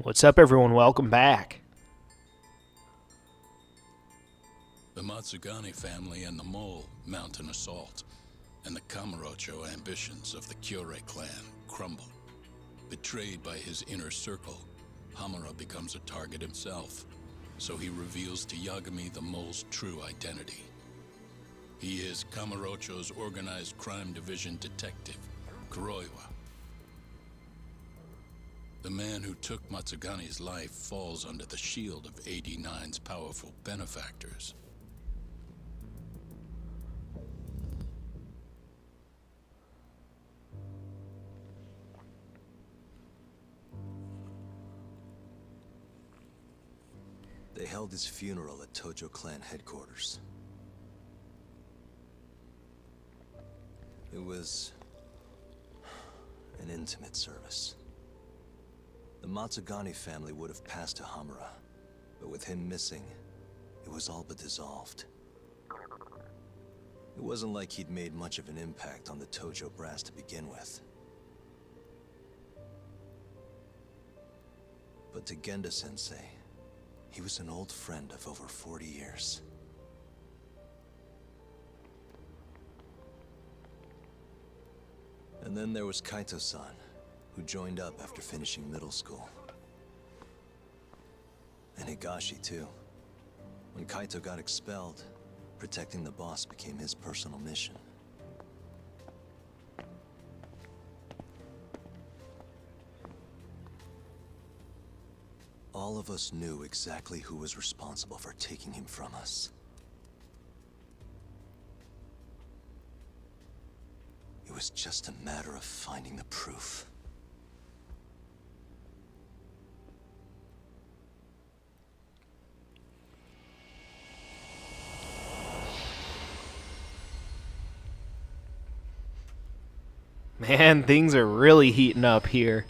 What's up, everyone? Welcome back. The Matsugane family and the Mole mount an assault, and the Kamurocho ambitions of the Kyorei clan crumble. Betrayed by his inner circle, Hamura becomes a target himself, so he reveals to Yagami the Mole's true identity. He is Kamurocho's organized crime division detective, Kuroiwa. The man who took Matsugane's life falls under the shield of 89's powerful benefactors. They held his funeral at Tojo clan headquarters. It was an intimate service. The Matsugane family would have passed to Hamura, but with him missing, it was all but dissolved. It wasn't like he'd made much of an impact on the Tojo brass to begin with. But to Genda-sensei, he was an old friend of over 40 years. And then there was Kaito-san, who joined up after finishing middle school. And Higashi, too. When Kaito got expelled, protecting the boss became his personal mission. All of us knew exactly who was responsible for taking him from us. It was just a matter of finding the proof. Man, things are really heating up here.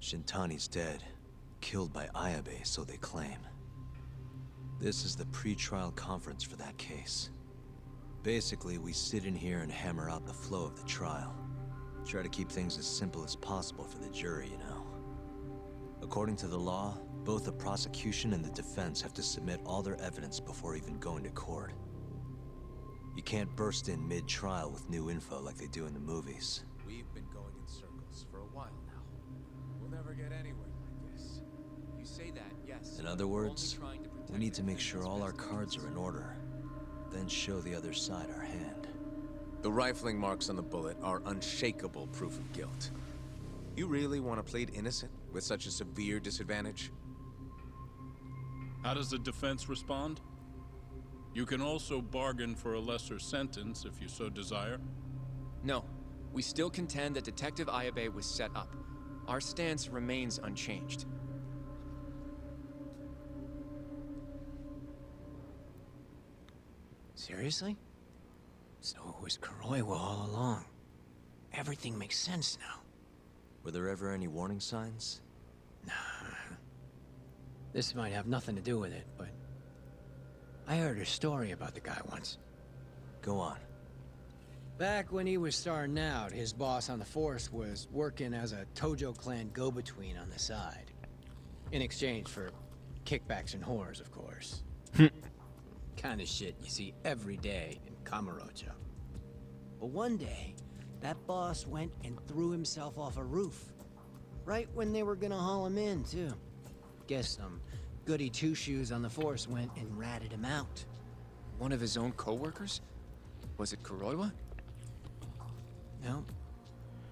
Shintani's dead, killed by Ayabe, so they claim. This is the pre-trial conference for that case. Basically, we sit in here and hammer out the flow of the trial. Try to keep things as simple as possible for the jury, you know. According to the law, both the prosecution and the defense have to submit all their evidence before even going to court. You can't burst in mid-trial with new info like they do in the movies. We've been going in circles for a while now. We'll never get anywhere like this. You say that, yes. In other words, we need to make sure all our cards are in order, then show the other side our hand. The rifling marks on the bullet are unshakable proof of guilt. You really want to plead innocent with such a severe disadvantage? How does the defense respond? You can also bargain for a lesser sentence if you so desire. No, we still contend that Detective Ayabe was set up. Our stance remains unchanged. Seriously? So it was Kuroiwa all along. Everything makes sense now. Were there ever any warning signs? Nah. This might have nothing to do with it, but I heard a story about the guy once. Go on. Back when he was starting out, his boss on the force was working as a Tojo clan go-between on the side. In exchange for kickbacks and whores, of course. Kind of shit you see every day in Kamurocho. But one day, that boss went and threw himself off a roof. Right when they were gonna haul him in, too. Guess some goody two-shoes on the force went and ratted him out. One of his own co-workers? Was it Kuroiwa? No.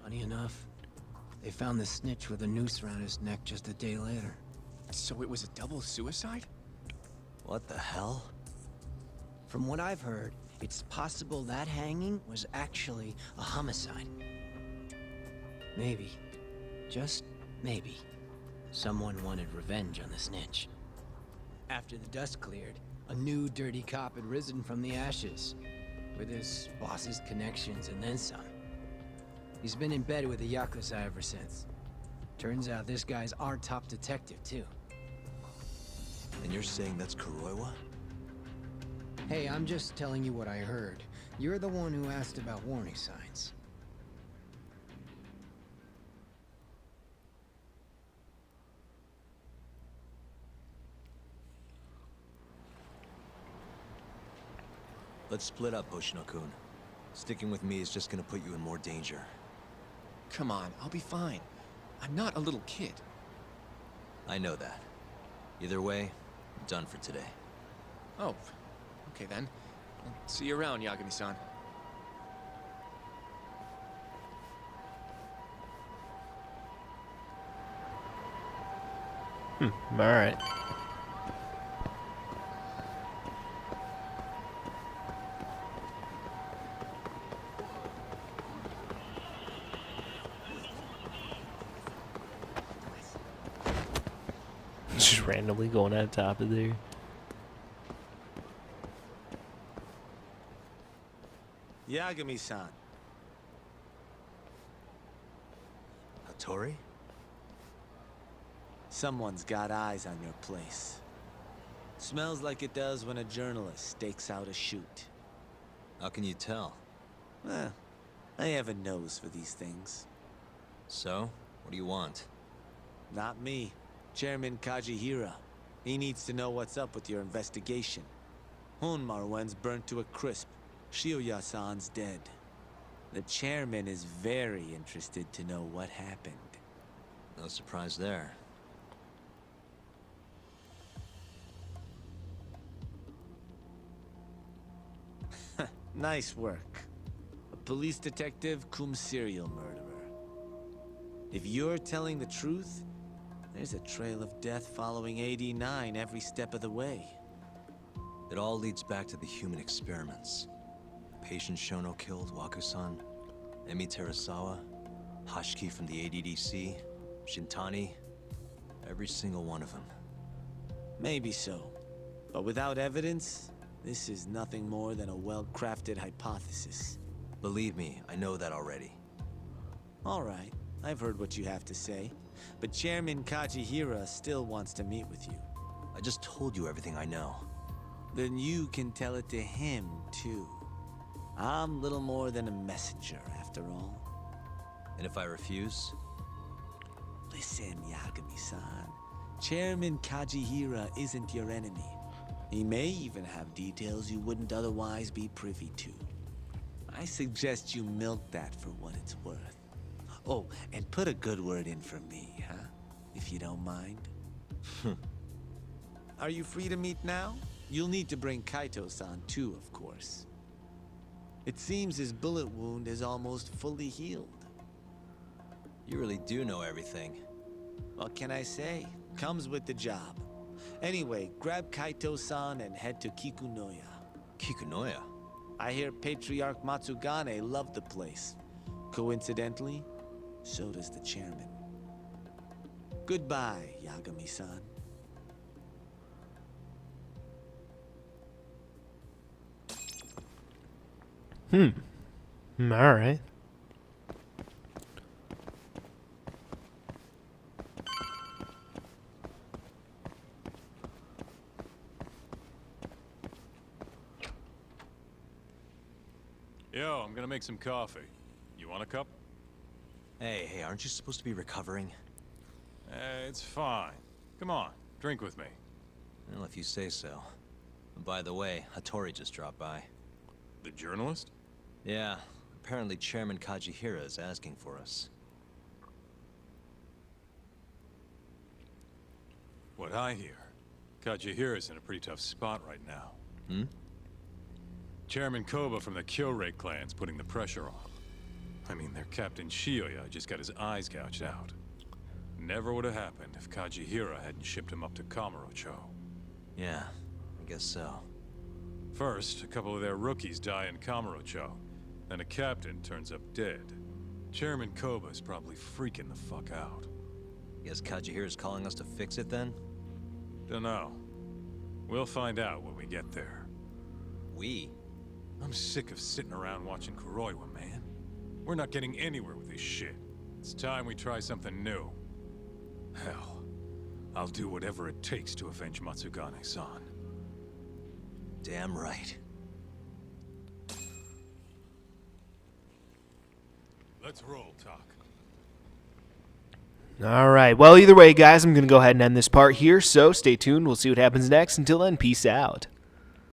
Funny enough, they found the snitch with a noose around his neck just a day later. So it was a double suicide? What the hell? From what I've heard, it's possible that hanging was actually a homicide. Maybe, just maybe, someone wanted revenge on the snitch. After the dust cleared, a new dirty cop had risen from the ashes, with his boss's connections and then some. He's been in bed with the Yakuza ever since. Turns out this guy's our top detective, too. And you're saying that's Kuroiwa? Hey, I'm just telling you what I heard. You're the one who asked about warning signs. Let's split up, Hoshino-kun. Sticking with me is just gonna put you in more danger. Come on, I'll be fine. I'm not a little kid. I know that. Either way, I'm done for today. Oh, okay then. I'll see you around, Yagami-san. Alright. Just randomly going on top of there. Yagami-san. Hattori? Someone's got eyes on your place. Smells like it does when a journalist stakes out a shoot. How can you tell? Well, I have a nose for these things. So, what do you want? Not me. Chairman Kajihira. He needs to know what's up with your investigation. Honmarwen's burnt to a crisp. Shioya-san's dead. The chairman is very interested to know what happened. No surprise there. Nice work. A police detective cum serial murderer. If you're telling the truth, there's a trail of death following AD-9 every step of the way. It all leads back to the human experiments. Patient Shono killed Wakusan, Emi Terasawa, Hashiki from the ADDC, Shintani, every single one of them. Maybe so. But without evidence, this is nothing more than a well-crafted hypothesis. Believe me, I know that already. All right, I've heard what you have to say. But Chairman Kajihira still wants to meet with you. I just told you everything I know. Then you can tell it to him, too. I'm little more than a messenger, after all. And if I refuse? Listen, Yagami-san. Chairman Kajihira isn't your enemy. He may even have details you wouldn't otherwise be privy to. I suggest you milk that for what it's worth. Oh, and put a good word in for me, huh? If you don't mind. Are you free to meet now? You'll need to bring Kaito-san too, of course. It seems his bullet wound is almost fully healed. You really do know everything. What can I say? Comes with the job. Anyway, grab Kaito-san and head to Kikunoya. Kikunoya? I hear Patriarch Matsugane loved the place. Coincidentally, so does the chairman. Goodbye, Yagami-san. Alright. Yo, I'm gonna make some coffee. You want a cup? Hey, aren't you supposed to be recovering? It's fine. Come on, drink with me. Well, if you say so. By the way, Hattori just dropped by. The journalist? Yeah, apparently Chairman Kajihira is asking for us. What I hear, Kajihira's in a pretty tough spot right now. Hmm? Chairman Koba from the Kyorei clan's putting the pressure on. I mean, their Captain Shioya just got his eyes gouged out. Never would have happened if Kajihira hadn't shipped him up to Kamurocho. Yeah, I guess so. First, a couple of their rookies die in Kamurocho. Then a captain turns up dead. Chairman Koba's probably freaking the fuck out. Guess Kajihira's calling us to fix it then? Dunno. We'll find out when we get there. We? I'm sick of sitting around watching Kuroiwa, man. We're not getting anywhere with this shit. It's time we try something new. Hell, I'll do whatever it takes to avenge Matsugane-san. Damn right. Let's roll, Talk. Alright, well, either way, guys, I'm going to go ahead and end this part here, so stay tuned. We'll see what happens next. Until then, peace out.